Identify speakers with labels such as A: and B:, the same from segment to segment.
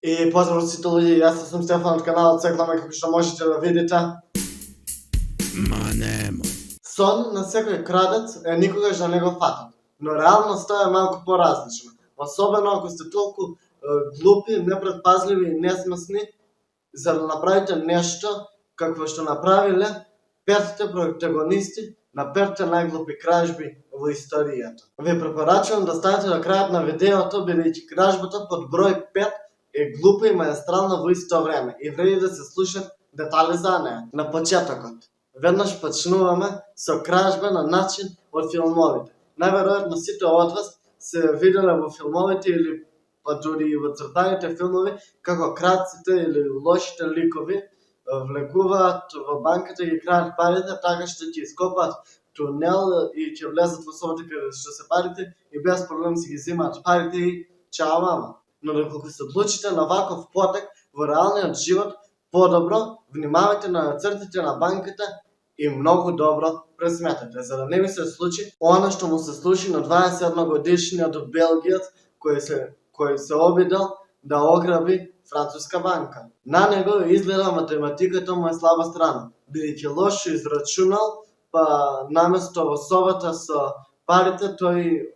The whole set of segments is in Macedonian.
A: I pozdrav svi ljudi, ja sam Stefan od kanala Ceklame, kako što možete da vidite.
B: Ma nemo.
A: Сон на секој крадец е никогаш да не го фатат, но реалноста е малку поразлична. Особено ако сте толку глупи, непредпазливи и несмесни за да направите нешто какво што направиле петте протагонисти на петте најглупи кражби во историјата. Ви препорачувам да ставите до крајот на видеото, бидејќи кражбата под број 5 е глупа и маестрална во исто време и вреди да се слушат детали за неа. На почетокот веднаш почнуваме со кражба на начин од филмовите. Најверојатно сите од вас се виделе во филмовите или па дури и во цртаните филмови како крадците или лошите ликови влегуваат во банката и ги крајат парите така што ќе ископаат тунел и ќе влезат во собата каде што се парите и без проблем си ги земаат парите и чао мама. Но доколку се одлучите на ваков потек во реалниот живот, подобро внимавајте на цртите на банката и многу добро пресметете, за да не ви се случи она што му се случи на 21 годишниот белгиец кој се обидел да ограби француска банка. На него изгледа математиката му е слаба страна, бидејќи лошо израчунал, па наместо во собата со парите тој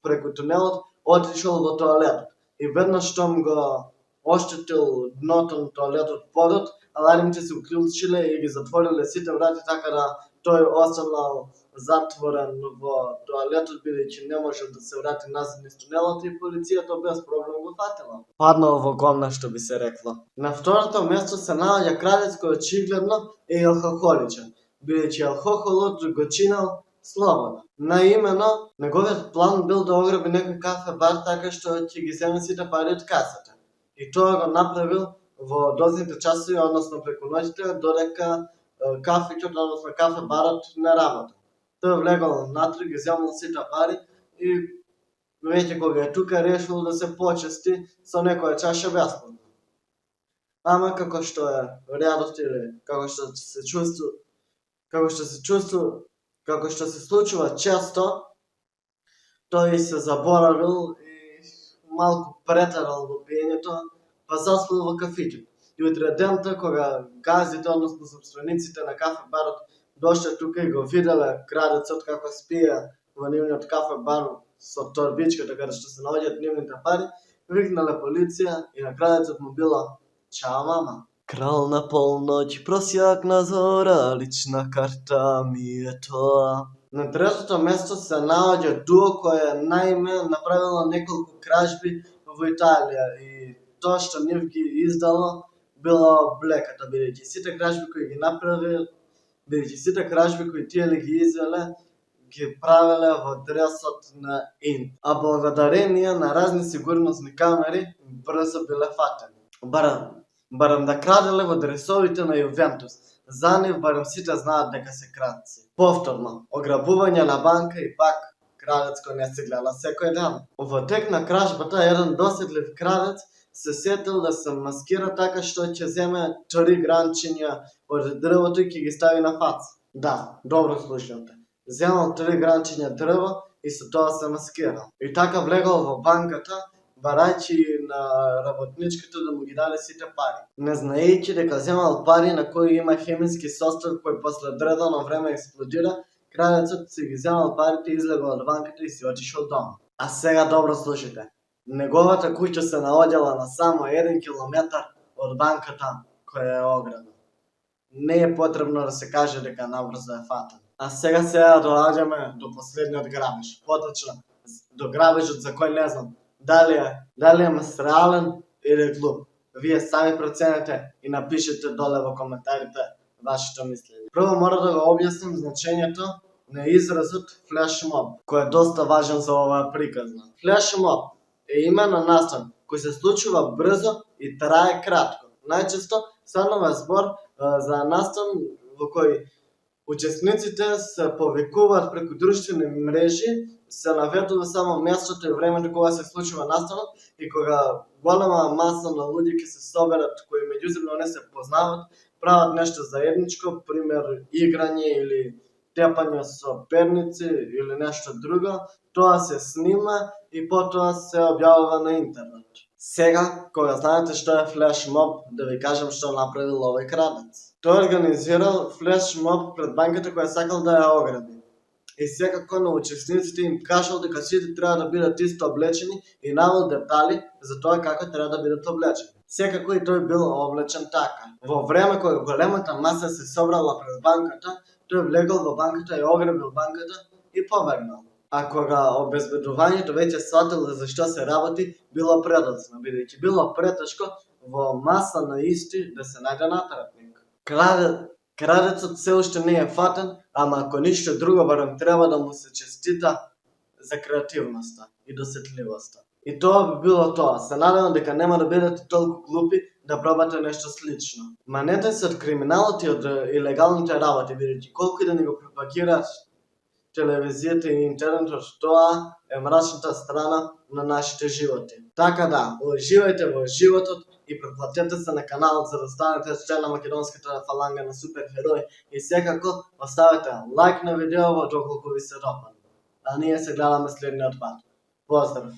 A: преку тунелот отишол во тоалетот. И веднаш штом го оштетил дното на тоалетот подот, алармите се уклучиле и ги затвориле сите врати така да тој останал затворен во тоалетот бидејќи не можел да се врати назад низ тунелот и полицијата без проблем го фатила. Паднал во гомна, што би се рекло. На второто место се наоѓа крадец кој очигледно е алкохоличен, бидејќи алкохолот го чинал слободно. Наимено, неговиот план бил да ограби некој кафе бар така што ќе ги земе сите пари од касата. И тоа го направил во дозните часови, односно преку ноќите, додека кафеќот, односно кафе барот не работа. Тој влегол натре, ги земал сите пари и веќе кога е тука решил да се почести со некоја чаша бесплатно. Ама како што е рядост или како што се случува често, тој се заборавил и малку претерал во пиењето, па заспал во кафиќето. И утре дента кога газите, односно собствениците на кафе барот дошле тука и го виделе крадецот како спие во нивниот кафе бар со торбичката каде што се наоѓаат нивните пари, викнале полиција и на крадецот му било чао мама. Крал на полноќ, просјакна зора, лична карта ми е тоа. На третото место се наоѓа дуо кое наиме направило неколку кражби во Италија и тоа што нив ги издало било блеката, бидејќи сите кражби кои тие ли ги извеле ги правеле во дресот на ин. А благодарение на разни сигурносни камери брзо биле фатени. Барем да краделе во дресовите на Јувентус. За нив барем сите знаат дека се крадци. Повторно, ограбување на банка и пак крадец кој не се гледа секој ден. Во тек на кражбата еден досетлив крадец се сетил да се маскира така што ќе земе 3 гранчиња од дрвото и ќе ги стави на фаца. Да, добро слушнате. Земал 3 гранчиња дрво и со тоа се маскирал. И така влегол во банката, барајќи на работничката да му ги даде сите пари. Не знаејќи дека земал пари на кои има хемиски состав кој после одредено време експлодира, крадецот си ги земал парите, излегол од банката и си отишол дома. А сега добро слушайте. Неговата куќа се наоѓала на само 1 километар од банката која е ограбена. Не е потребно да се каже дека набрзо е фатен. А сега доаѓаме до последниот грабеж. Поточно, до грабежот за кој не знам дали е масреален или глуп. Вие сами проценете и напишете доле во коментарите вашето мислење. Прво мора да го објаснам значењето на изразот флешмоб, кој е доста важен за оваа приказна. Флешмоб е име на настан кој се случува брзо и трае кратко. Најчесто станува збор за настан во кој учесниците се повикуваат преку друштвени мрежи, се наведува само местото и времето кога се случува настанот и кога голема маса на луѓе ќе се соберат кои меѓусебно не се познаваат, прават нешто заедничко, пример играње или тепање со перници или нешто друго, тоа се снима и потоа се објавува на интернет. Сега, кога знаете што е флешмоб, да ви кажам што направил овој крадец. Тој организирал флешмоб пред банката која сакал да ја ограби. И секако на учесниците им кажал дека сите треба да бидат исто облечени и навел детали за тоа како треба да бидат облечени. Секако и тој бил облечен така. Во време кога големата маса се собрала пред банката, тој влегол во банката и ограбил банката и побегнал. А кога обезбедувањето веќе сватило за што се работи, било предоцна, бидејќи било претешко во маса на исти да се најде натпратник. Крадецот се уште не е фатен, ама ако ништо друго барем треба да му се честита за креативноста и досетливоста. И тоа би било тоа. Се надевам дека нема да бидете толку глупи да пробате нешто слично. Манете се од криминалот и од илегалните работи, бидејќи колку и да ни го пропагираат телевизијата и интернетот, тоа е мрачната страна на нашите животи. Така да, уживајте во животот и претплатете се на каналот за да станете член на македонската фаланга на суперхерои и секако оставете лайк на видеото доколку ви се допадне. А ние се гледаме следниот пат. Поздрав!